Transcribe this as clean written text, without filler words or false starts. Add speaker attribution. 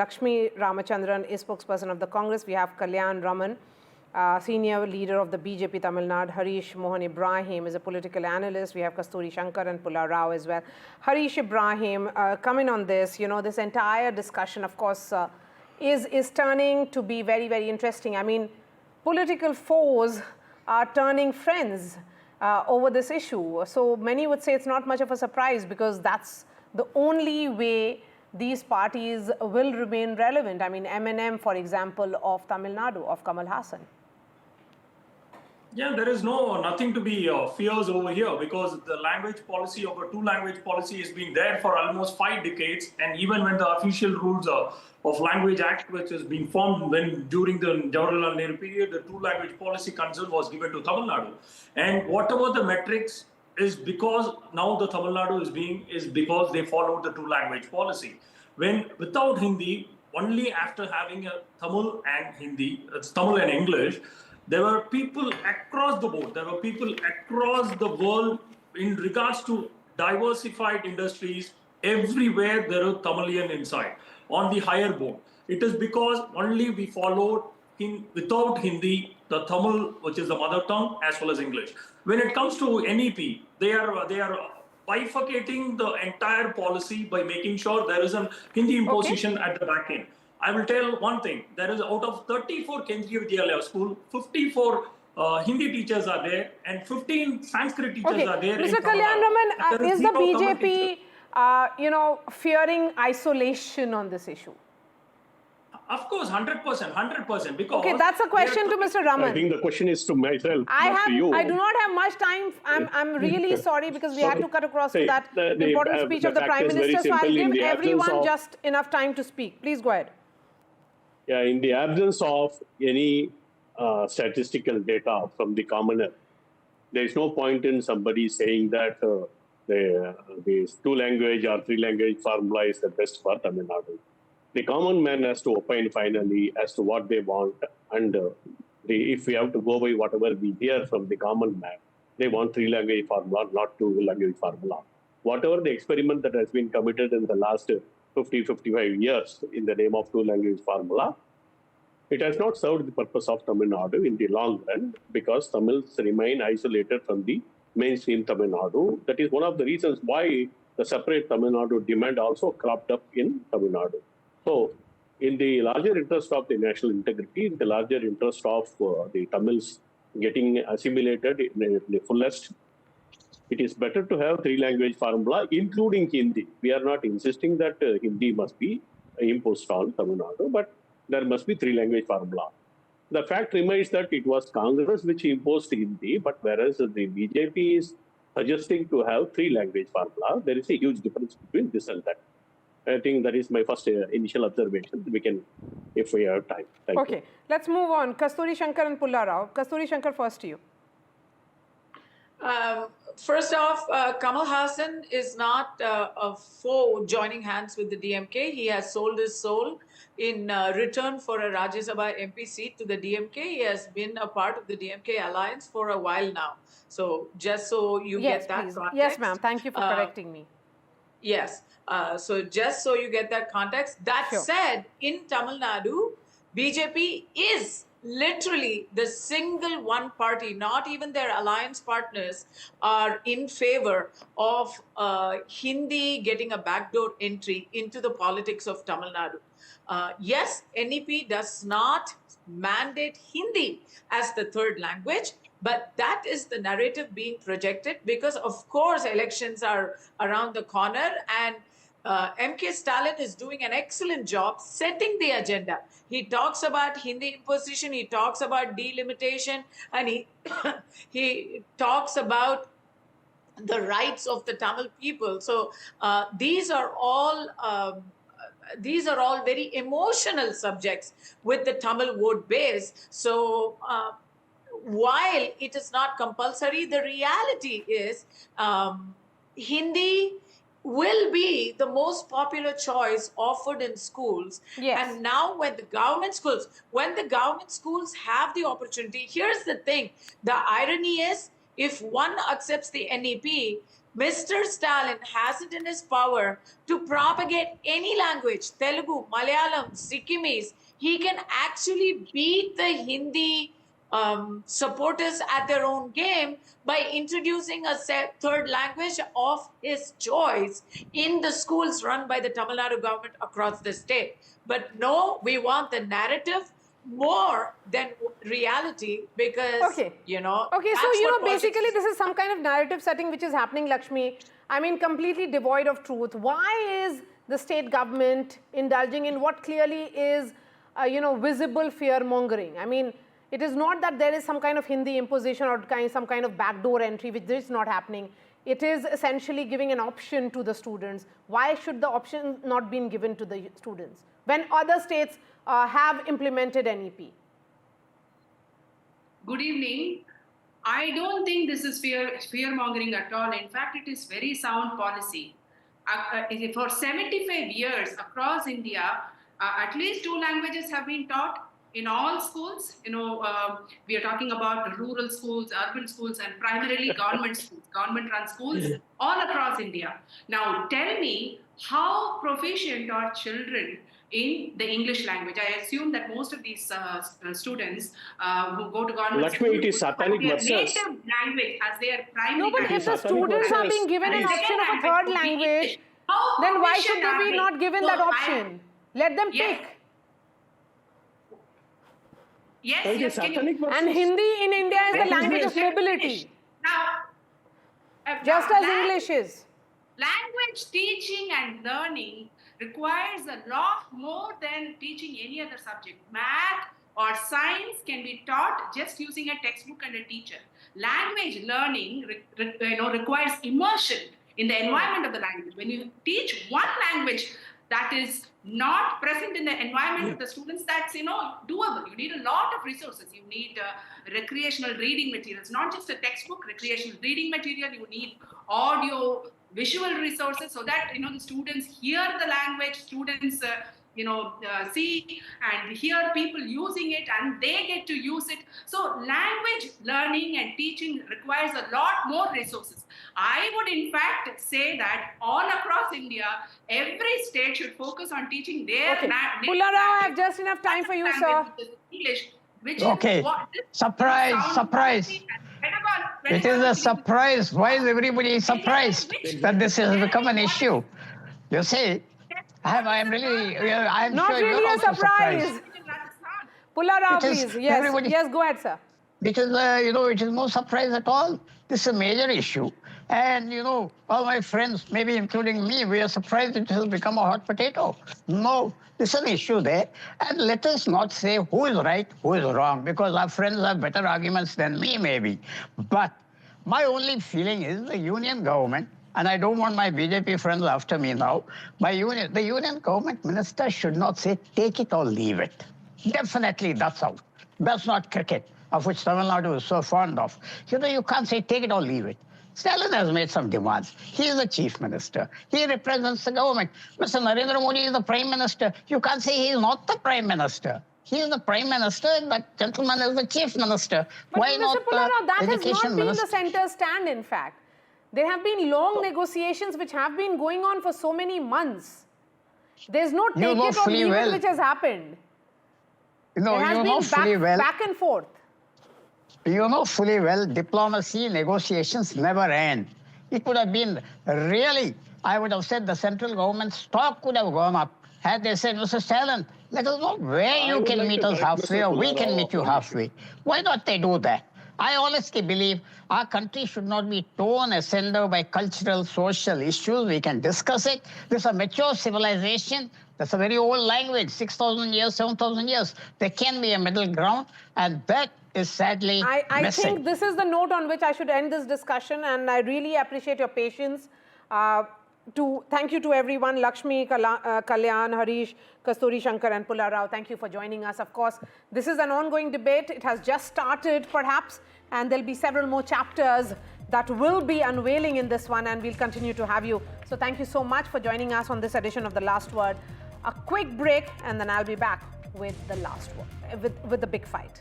Speaker 1: Lakshmi Ramachandran is spokesperson of the Congress. We have Kalyan Raman, senior leader of the BJP Tamil Nadu. Harish Mohan Ibrahim is a political analyst. We have Kasturi Shankar and Pulla Rao as well. Harish Ibrahim, coming on this, this entire discussion, of course, is turning to be very, very interesting. I mean, political foes are turning friends over this issue. So many would say it's not much of a surprise because that's the only way these parties will remain relevant. I mean, MNM, for example, of Tamil Nadu, of Kamal Haasan.
Speaker 2: Yeah, there is nothing to be fears over here because the language policy of a two-language policy has been there for almost 5 decades. And even when the official rules of Language Act, which has been formed during the Jawaharlal Nehru period, the two-language policy concern was given to Tamil Nadu. And whatever the metrics is because now the Tamil Nadu is because they followed the two-language policy. When without Hindi, only after having a Tamil and Hindi, Tamil and English, there were people across the board. There were people across the world in regards to diversified industries. Everywhere there are Tamilian inside on the higher board. It is because only we followed without Hindi, the Tamil, which is the mother tongue, as well as English. When it comes to NEP, they are bifurcating the entire policy by making sure there is a Hindi imposition at the back end. I will tell one thing, there is out of 34 Kendriya Vidyalaya school, 54 Hindi teachers are there and 15 Sanskrit teachers are there.
Speaker 1: Mr. Kalyan Raman, is the BJP, fearing isolation on this issue?
Speaker 2: Of course, 100%, because...
Speaker 1: Okay, that's a question to Mr. Raman.
Speaker 3: I think the question is to myself, not to you.
Speaker 1: I do not have much time. I'm really sorry because we had to cut across to that important speech of the Prime Minister. So I'll give everyone just enough time to speak. Please go ahead.
Speaker 3: Yeah, in the absence of any statistical data from the commoner, there is no point in somebody saying that the two-language or three-language formula is the best for Tamil Nadu. The common man has to opine finally as to what they want, and if we have to go by whatever we hear from the common man, they want three-language formula, not two-language formula. Whatever the experiment that has been committed in the last 50-55 years in the name of two-language formula, it has not served the purpose of Tamil Nadu in the long run because Tamils remain isolated from the mainstream Tamil Nadu. That is one of the reasons why the separate Tamil Nadu demand also cropped up in Tamil Nadu. So, in the larger interest of the national integrity, in the larger interest of the Tamils getting assimilated in the fullest, it is better to have three-language formula, including Hindi. We are not insisting that Hindi must be imposed on Tamil Nadu, but there must be three-language formula. The fact remains that it was Congress which imposed Hindi, but whereas the BJP is suggesting to have three-language formula, there is a huge difference between this and that. I think that is my first initial observation. We can, if we have time. Thank you.
Speaker 1: Let's move on. Kasturi Shankar and Pulla Rao. Kasturi Shankar, first to you.
Speaker 4: First off, Kamal Haasan is not a foe joining hands with the DMK. He has sold his soul in return for a Rajya Sabha MP seat to the DMK. He has been a part of the DMK alliance for a while now. So just so you get that context.
Speaker 1: Yes, ma'am. Thank you for correcting me.
Speaker 4: Yes. So just so you get that context. That said, in Tamil Nadu, BJP is literally the single one party, not even their alliance partners, are in favor of Hindi getting a backdoor entry into the politics of Tamil Nadu. Yes, NEP does not mandate Hindi as the third language, but that is the narrative being projected because, of course, elections are around the corner and MK Stalin is doing an excellent job setting the agenda. He talks about Hindi imposition, he talks about delimitation, and he talks about the rights of the Tamil people. So these are all very emotional subjects with the Tamil vote base. So while it is not compulsory, the reality is Hindi will be the most popular choice offered in schools.
Speaker 1: Yes.
Speaker 4: And now when the government schools have the opportunity, here's the thing. The irony is, if one accepts the NEP, Mr. Stalin has it in his power to propagate any language, Telugu, Malayalam, Sikkimese. He can actually beat the Hindi supporters at their own game by introducing a third language of his choice in the schools run by the Tamil Nadu government across the state. But no, we want the narrative more than reality because,
Speaker 1: Okay, so,
Speaker 4: that's
Speaker 1: basically this is some kind of narrative setting which is happening, Lakshmi. I mean, completely devoid of truth. Why is the state government indulging in what clearly is, visible fear-mongering? I mean, it is not that there is some kind of Hindi imposition or some kind of backdoor entry, which is not happening. It is essentially giving an option to the students. Why should the option not be given to the students when other states have implemented NEP?
Speaker 5: Good evening. I don't think this is fear-mongering at all. In fact, it is very sound policy. For 75 years across India, at least 2 languages have been taught in all schools. We are talking about rural schools, urban schools, and primarily government schools, government-run schools all across India. Now, tell me, how proficient are children in the English language? I assume that most of these students who go to government
Speaker 3: Lakshmi,
Speaker 5: schools
Speaker 3: it is satanic
Speaker 5: their
Speaker 3: verses.
Speaker 5: native language as their primary
Speaker 1: No, but
Speaker 5: language.
Speaker 1: if the students are being given an option of a third language, then why should they be not given that option? Let them pick.
Speaker 5: Yes, can you?
Speaker 1: And Hindi in India is the language of mobility, just as English is.
Speaker 5: Language teaching and learning requires a lot more than teaching any other subject. Math or science can be taught just using a textbook and a teacher. Language learning requires immersion in the environment of the language. When you teach one language that is not present in the environment of the students, that's doable. You need a lot of resources. You need recreational reading materials, not just a textbook, recreational reading material. You need audio, visual resources so that the students hear the language, students see and hear people using it, and they get to use it. So language learning and teaching requires a lot more resources. I would in fact say that all across India, every state should focus on teaching their
Speaker 1: Pulla Rao, I have just enough time for you, sir.
Speaker 5: English, which
Speaker 6: okay.
Speaker 5: is what
Speaker 6: Surprise. It is a surprise. Why is everybody surprised that this has become an issue? You see, I'm
Speaker 1: not
Speaker 6: sure
Speaker 1: really
Speaker 6: you're
Speaker 1: a
Speaker 6: also
Speaker 1: surprise. Pulla Rao, please. Yes, go ahead, sir.
Speaker 6: Because, it is no surprise at all. This is a major issue. And, all my friends, maybe including me, we are surprised it has become a hot potato. No, this is an issue there. And let us not say who is right, who is wrong, because our friends have better arguments than me, maybe. But my only feeling is the union government, and I don't want my BJP friends after me now, the union government minister should not say, take it or leave it. Definitely that's out. That's not cricket, of which Tamil Nadu is so fond of. You can't say, take it or leave it. Stalin has made some demands. He is the chief minister. He represents the government. Mr. Narendra Modi is the prime minister. You can't say he is not the prime minister. He is the prime minister, and that gentleman is the chief minister.
Speaker 1: But
Speaker 6: Why
Speaker 1: Mr.
Speaker 6: not
Speaker 1: Pulla Rao, that has
Speaker 6: education
Speaker 1: not been
Speaker 6: minister?
Speaker 1: the center stand, in fact. There have been long negotiations which have been going on for so many months. There's no take it or leave it which has happened.
Speaker 6: No,
Speaker 1: there has been back and forth.
Speaker 6: You know fully well, diplomacy, negotiations never end. It would have been really, I would have said the central government stock could have gone up had they said, Mr. Stalin, let us know where you can meet us halfway or we can meet you halfway. Why not they do that? I honestly believe our country should not be torn asunder by cultural, social issues. We can discuss it. This is a mature civilization. That's a very old language, 6,000 years, 7,000 years. There can be a middle ground, and that is sadly
Speaker 1: I think this is the note on which I should end this discussion, and I really appreciate your patience. Thank you to everyone, Lakshmi, Kalyan, Harish, Kasturi Shankar and Pulla Rao. Thank you for joining us. Of course, this is an ongoing debate. It has just started, perhaps, and there'll be several more chapters that will be unveiling in this one, and we'll continue to have you. So thank you so much for joining us on this edition of The Last Word. A quick break, and then I'll be back with the last word, with the big fight.